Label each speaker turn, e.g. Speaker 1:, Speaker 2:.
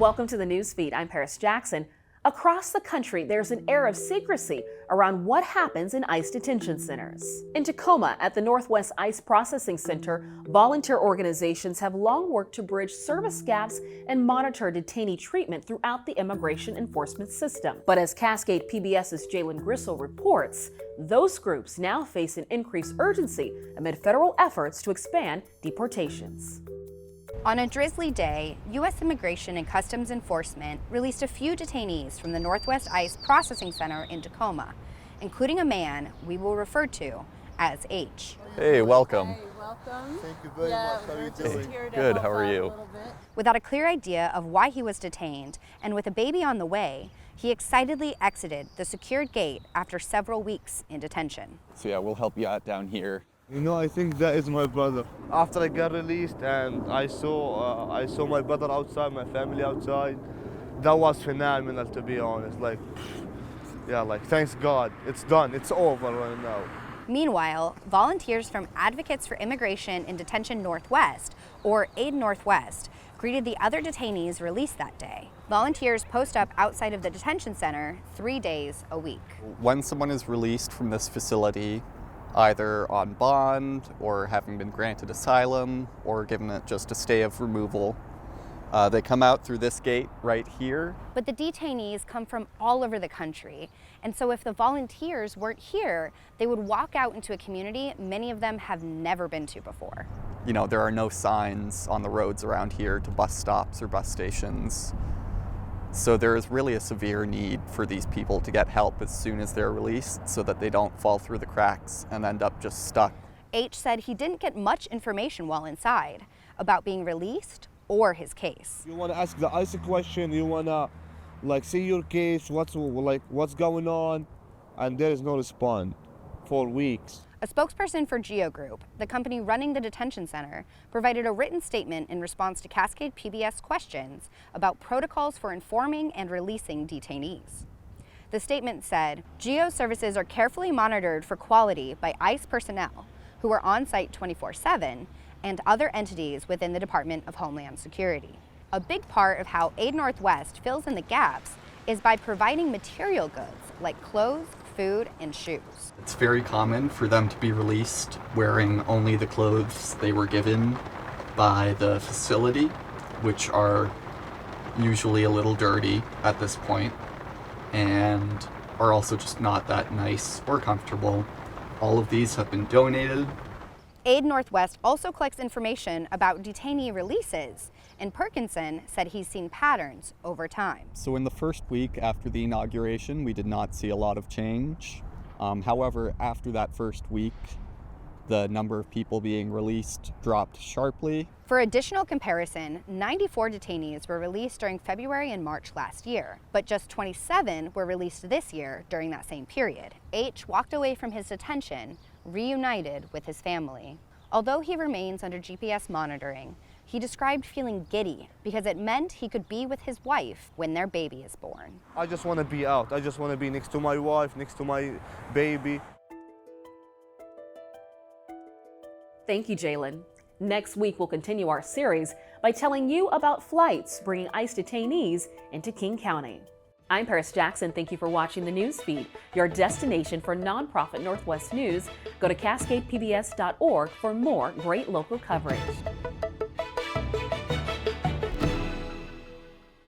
Speaker 1: Welcome to the Newsfeed. I'm Paris Jackson. Across the country, there's an air of secrecy around what happens in ICE detention centers. In Tacoma, at the Northwest ICE Processing Center, volunteer organizations have long worked to bridge service gaps and monitor detainee treatment throughout the immigration enforcement system. But as Cascade PBS's Jalen Grisel reports, those groups now face an increased urgency amid federal efforts to expand deportations.
Speaker 2: On a drizzly day, U.S. Immigration and Customs Enforcement released a few detainees from the Northwest ICE Processing Center in Tacoma, including a man we will refer to as H.
Speaker 3: Hey, welcome.
Speaker 4: Hey, welcome.
Speaker 5: Thank you very much. How are you doing?
Speaker 3: Good, how are you?
Speaker 2: Without a clear idea of why he was detained, and with a baby on the way, he excitedly exited the secured gate after several weeks in detention.
Speaker 3: So yeah, we'll help you out down here.
Speaker 5: You know, I think that is my brother. After I got released and I saw my brother outside, my family outside, that was phenomenal, to be honest. Thanks God, it's done, it's over right now.
Speaker 2: Meanwhile, volunteers from Advocates for Immigration in Detention Northwest, or AID Northwest, greeted the other detainees released that day. Volunteers post up outside of the detention center 3 days a week.
Speaker 3: When someone is released from this facility, either on bond or having been granted asylum or given just a stay of removal, they come out through this gate right here.
Speaker 2: But the detainees come from all over the country, and so if the volunteers weren't here, they would walk out into a community many of them have never been to before.
Speaker 3: You know, there are no signs on the roads around here to bus stops or bus stations. So there is really a severe need for these people to get help as soon as they're released so that they don't fall through the cracks and end up just stuck.
Speaker 2: H said he didn't get much information while inside about being released or his case.
Speaker 5: You want to ask the ICE question, you want to see your case, what's going on, and there is no response for weeks.
Speaker 2: A spokesperson for GEOG, the company running the detention center, provided a written statement in response to Cascade PBS questions about protocols for informing and releasing detainees. The statement said, GEO services are carefully monitored for quality by ICE personnel who are on site 24/7 and other entities within the Department of Homeland Security. A big part of how AID Northwest fills in the gaps is by providing material goods like clothes, food, and shoes.
Speaker 3: It's very common for them to be released wearing only the clothes they were given by the facility, which are usually a little dirty at this point and are also just not that nice or comfortable. All of these have been donated.
Speaker 2: AID Northwest also collects information about detainee releases, and Perkinson said he's seen patterns over time.
Speaker 3: So in the first week after the inauguration, we did not see a lot of change. However, after that first week, the number of people being released dropped sharply.
Speaker 2: For additional comparison, 94 detainees were released during February and March last year, but just 27 were released this year during that same period. H walked away from his detention, reunited with his family. Although he remains under GPS monitoring, he described feeling giddy because it meant he could be with his wife when their baby is born.
Speaker 5: I just want to be out. I just want to be next to my wife, next to my baby.
Speaker 1: Thank you, Jalen. Next week, we'll continue our series by telling you about flights bringing ICE detainees into King County. I'm Paris Jackson. Thank you for watching the Newsfeed, your destination for nonprofit Northwest news. Go to cascadepbs.org for more great local coverage.